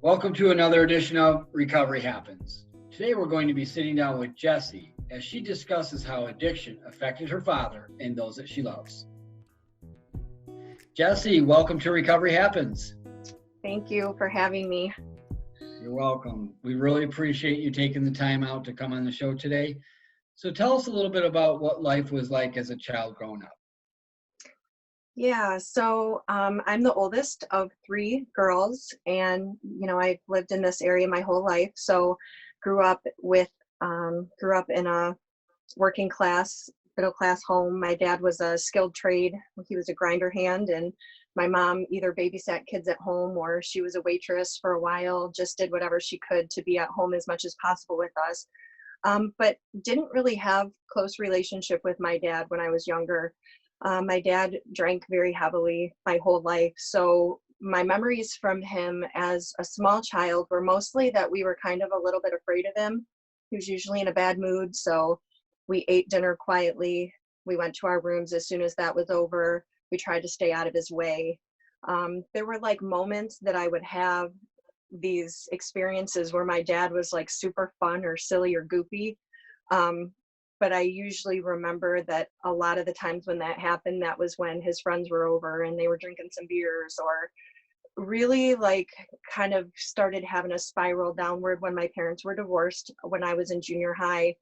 Welcome to another edition of Recovery Happens. Today we're going to be sitting down with Jessie as she discusses how addiction affected her father and those that she loves. Jessie, welcome to Recovery Happens. Thank you for having me. You're welcome. We really appreciate you taking the time out to come on the show today. So tell us a little bit about what life was like as a child growing up. Yeah, so I'm the oldest of three girls, and I've lived in this area my whole life. So grew up in a working class, middle class home. My dad was a skilled trade. He was a grinder hand, and my mom either babysat kids at home or she was a waitress for a while, just did whatever she could to be at home as much as possible with us. But didn't really have close relationship with my dad when I was younger. My dad drank very heavily my whole life. So my memories from him as a small child were mostly that we were kind of a little bit afraid of him. He was usually in a bad mood. So we ate dinner quietly. We went to our rooms as soon as that was over. We tried to stay out of his way. There were like moments that I would have these experiences where my dad was like super fun or silly or goofy. But I usually remember that a lot of the times when that happened, that was when his friends were over and they were drinking some beers, or really like kind of started having a spiral downward when my parents were divorced when I was in junior high.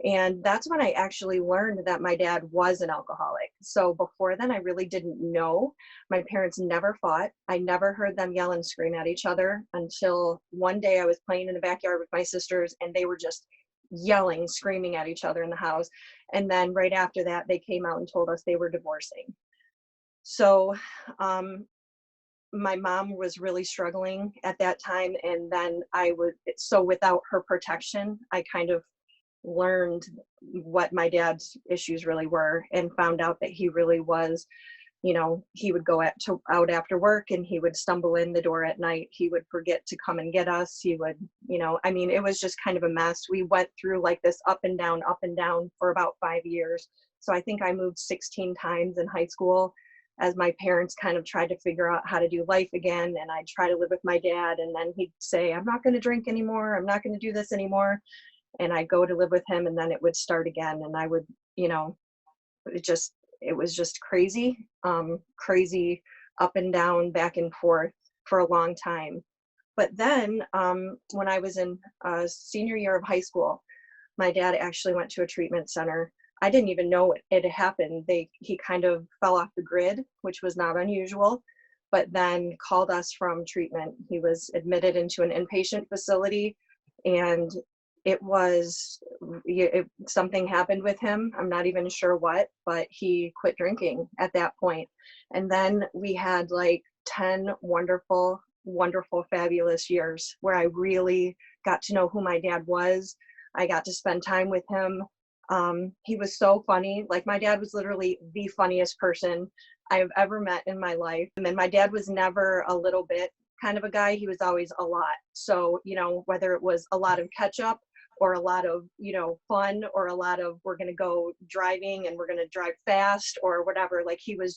And that's when I actually learned that my dad was an alcoholic. So before then, I really didn't know. My parents never fought. I never heard them yell and scream at each other until one day I was playing in the backyard with my sisters and they were just yelling, screaming at each other in the house. And then right after that, they came out and told us they were divorcing. So my mom was really struggling at that time. And then so without her protection, I kind of learned what my dad's issues really were and found out that he really was, he would go out after work and he would stumble in the door at night. He would forget to come and get us. He would, it was just kind of a mess. We went through like this up and down for about 5 years. So I think I moved 16 times in high school as my parents kind of tried to figure out how to do life again. And I'd try to live with my dad. And then he'd say, I'm not going to drink anymore. I'm not going to do this anymore. And I'd go to live with him and then it would start again. And I would, it was just crazy, crazy up and down, back and forth for a long time. But then when I was in senior year of high school, my dad actually went to a treatment center. I didn't even know it had happened. He kind of fell off the grid, which was not unusual, but then called us from treatment. He was admitted into an inpatient facility, and something happened with him. I'm not even sure what, but he quit drinking at that point. And then we had like 10 wonderful, wonderful, fabulous years where I really got to know who my dad was. I got to spend time with him. He was so funny. Like my dad was literally the funniest person I've ever met in my life. And then my dad was never a little bit kind of a guy. He was always a lot. So, whether it was a lot of ketchup or a lot of, fun, or a lot of, we're going to go driving and we're going to drive fast or whatever. Like he was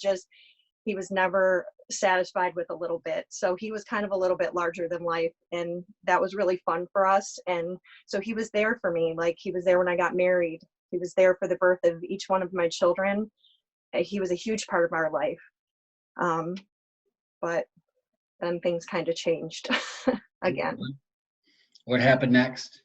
never satisfied with a little bit. So he was kind of a little bit larger than life. And that was really fun for us. And so he was there for me. Like he was there when I got married. He was there for the birth of each one of my children. He was a huge part of our life. But then things kind of changed again. What happened next?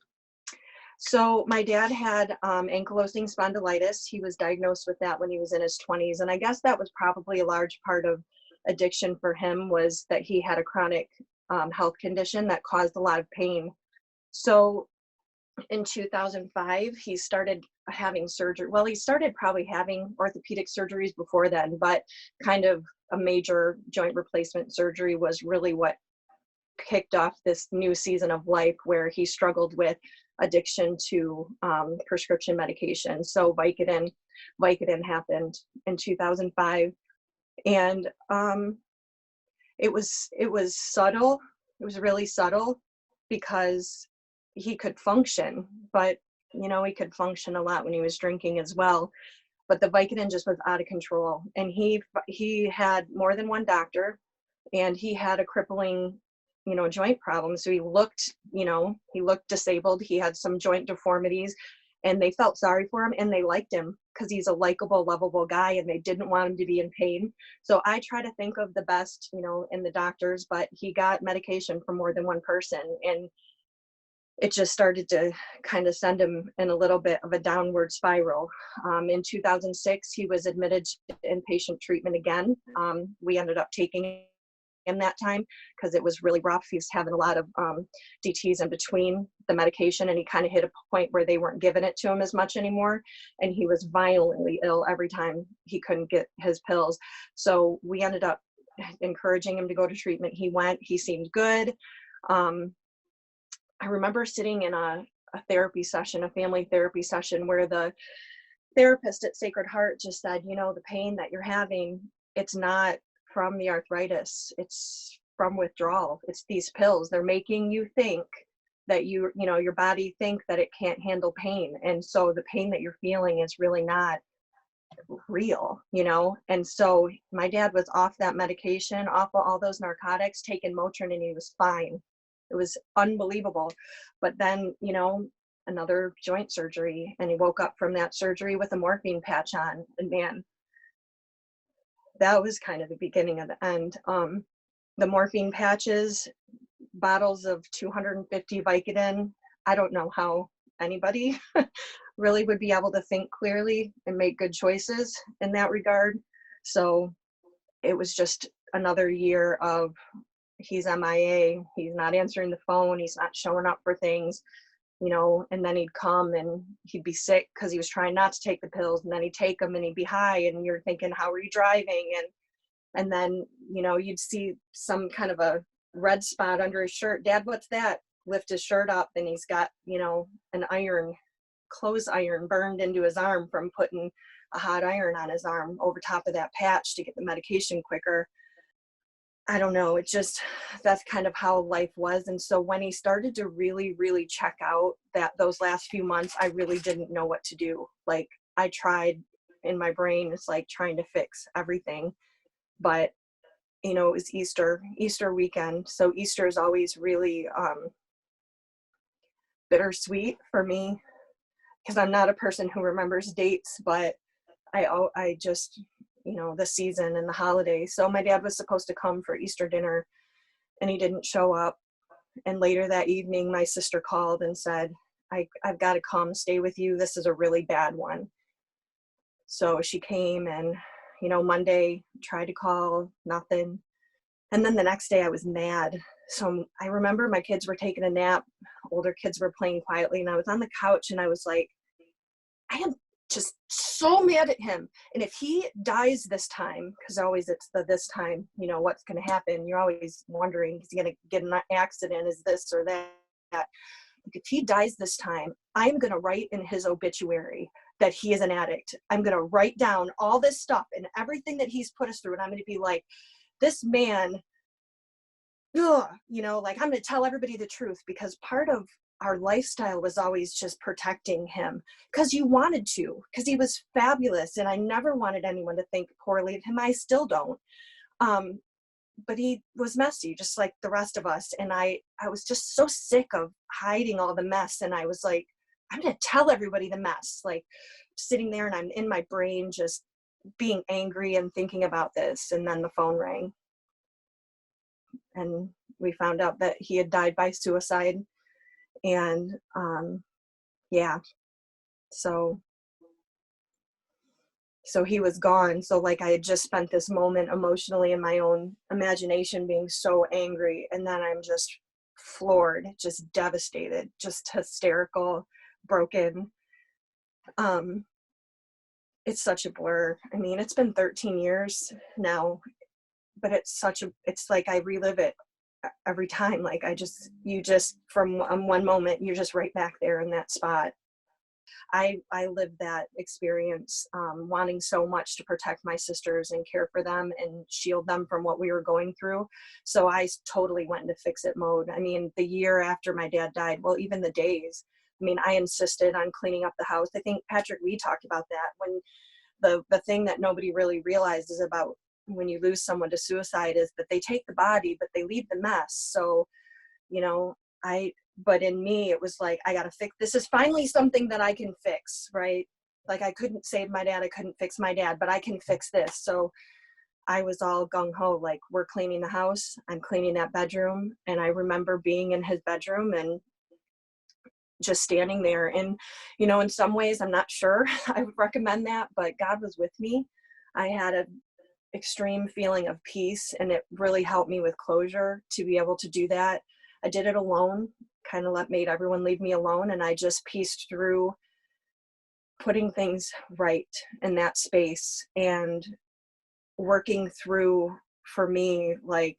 So my dad had ankylosing spondylitis. He was diagnosed with that when he was in his 20s. And I guess that was probably a large part of addiction for him, was that he had a chronic health condition that caused a lot of pain. So in 2005, he started having surgery. Well, he started probably having orthopedic surgeries before then, but kind of a major joint replacement surgery was really what kicked off this new season of life where he struggled with addiction to prescription medication. So Vicodin happened in 2005, and it was subtle. It was really subtle because he could function, but he could function a lot when he was drinking as well. But the Vicodin just was out of control, and he had more than one doctor, and he had a crippling joint problems. So he looked disabled. He had some joint deformities, and they felt sorry for him and they liked him because he's a likable, lovable guy, and they didn't want him to be in pain. So I try to think of the best, in the doctors, but he got medication for more than one person, and it just started to kind of send him in a little bit of a downward spiral. In 2006, he was admitted to inpatient treatment again. We ended up taking him that time because it was really rough. He was having a lot of DTs in between the medication, and he kind of hit a point where they weren't giving it to him as much anymore. And he was violently ill every time he couldn't get his pills. So we ended up encouraging him to go to treatment. He went, he seemed good. I remember sitting in a therapy session, a family therapy session, where the therapist at Sacred Heart just said, the pain that you're having, it's not from the arthritis, it's from withdrawal. It's these pills. They're making you think that your body think that it can't handle pain. And so the pain that you're feeling is really not real, And so my dad was off that medication, off of all those narcotics, taking Motrin, and he was fine. It was unbelievable. But then, another joint surgery, and he woke up from that surgery with a morphine patch on, and man, that was kind of the beginning of the end. The morphine patches, bottles of 250 Vicodin. I don't know how anybody really would be able to think clearly and make good choices in that regard. So it was just another year of, he's MIA, he's not answering the phone, he's not showing up for things, and then he'd come and he'd be sick because he was trying not to take the pills, and then he'd take them and he'd be high, and you're thinking, how are you driving? And then, you'd see some kind of a red spot under his shirt. Dad, what's that? Lift his shirt up, and he's got, an clothes iron burned into his arm from putting a hot iron on his arm over top of that patch to get the medication quicker. I don't know. That's kind of how life was. And so when he started to really, really check out, those last few months, I really didn't know what to do. Like, I tried in my brain, it's like trying to fix everything. But, it was Easter weekend. So Easter is always really bittersweet for me, because I'm not a person who remembers dates, but I just, the season and the holidays. So my dad was supposed to come for Easter dinner, and he didn't show up. And later that evening, my sister called and said, I've got to come stay with you. This is a really bad one. So she came, and, Monday tried to call, nothing. And then the next day I was mad. So I remember my kids were taking a nap. Older kids were playing quietly, and I was on the couch, and I was like, I am just so mad at him. And if he dies this time, because always it's this time, what's going to happen? You're always wondering, is he going to get in an accident? Is this or that? If he dies this time, I'm going to write in his obituary that he is an addict. I'm going to write down all this stuff and everything that he's put us through. And I'm going to be like, this man, ugh, like, I'm going to tell everybody the truth, because part of our lifestyle was always just protecting him, because you wanted to, because he was fabulous. And I never wanted anyone to think poorly of him. I still don't. But he was messy, just like the rest of us. And I was just so sick of hiding all the mess. And I was like, I'm going to tell everybody the mess, like sitting there, and I'm in my brain just being angry and thinking about this. And then the phone rang, and we found out that he had died by suicide. And yeah, so he was gone. So like, I had just spent this moment emotionally in my own imagination being so angry, and then I'm just floored, just devastated, just hysterical, broken. It's such a blur. I mean, it's been 13 years now, but it's like I relive it every time. Like, you just from one moment, you're just right back there in that spot. I lived that experience, wanting so much to protect my sisters and care for them and shield them from what we were going through. So I totally went into fix-it mode. I mean, the year after my dad died, well, even the days, I mean, I insisted on cleaning up the house. I think, Patrick, we talked about that, when the thing that nobody really realized is about when you lose someone to suicide is that they take the body, but they leave the mess. So, you know, but in me, it was like, I got to fix, this is finally something that I can fix, right? Like I couldn't save my dad. I couldn't fix my dad, but I can fix this. So I was all gung ho, like, we're cleaning the house. I'm cleaning that bedroom. And I remember being in his bedroom and just standing there. And, you know, in some ways, I'm not sure I would recommend that, but God was with me. I had an extreme feeling of peace, and it really helped me with closure to be able to do that. I did it alone, kind of made everyone leave me alone. And I just pieced through putting things right in that space and working through, for me, like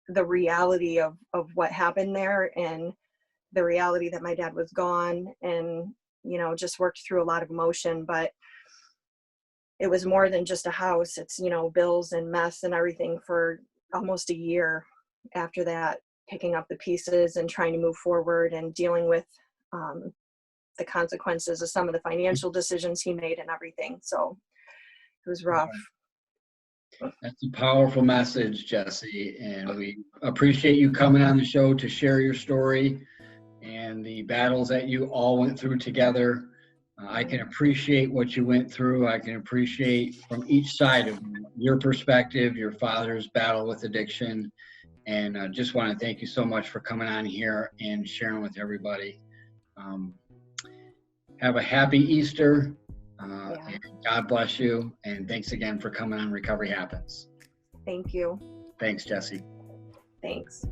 the reality of what happened there and the reality that my dad was gone, and, you know, just worked through a lot of emotion. But it was more than just a house. It's, you know, bills and mess and everything for almost a year after that, picking up the pieces and trying to move forward and dealing with the consequences of some of the financial decisions he made and everything. So it was rough. That's a powerful message, Jessie, and we appreciate you coming on the show to share your story and the battles that you all went through together. I can appreciate what you went through. I can appreciate from each side of your perspective, your father's battle with addiction, and just want to thank you so much for coming on here and sharing with everybody. Have a happy Easter. And God bless you. And thanks again for coming on Recovery Happens. Thank you. Thanks, Jessie. Thanks.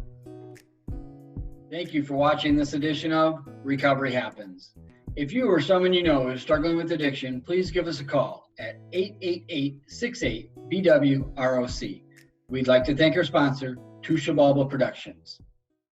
Thank you for watching this edition of Recovery Happens. If you or someone you know is struggling with addiction, please give us a call at 888-68-BWROC. We'd like to thank our sponsor, Tusha Bulba Productions.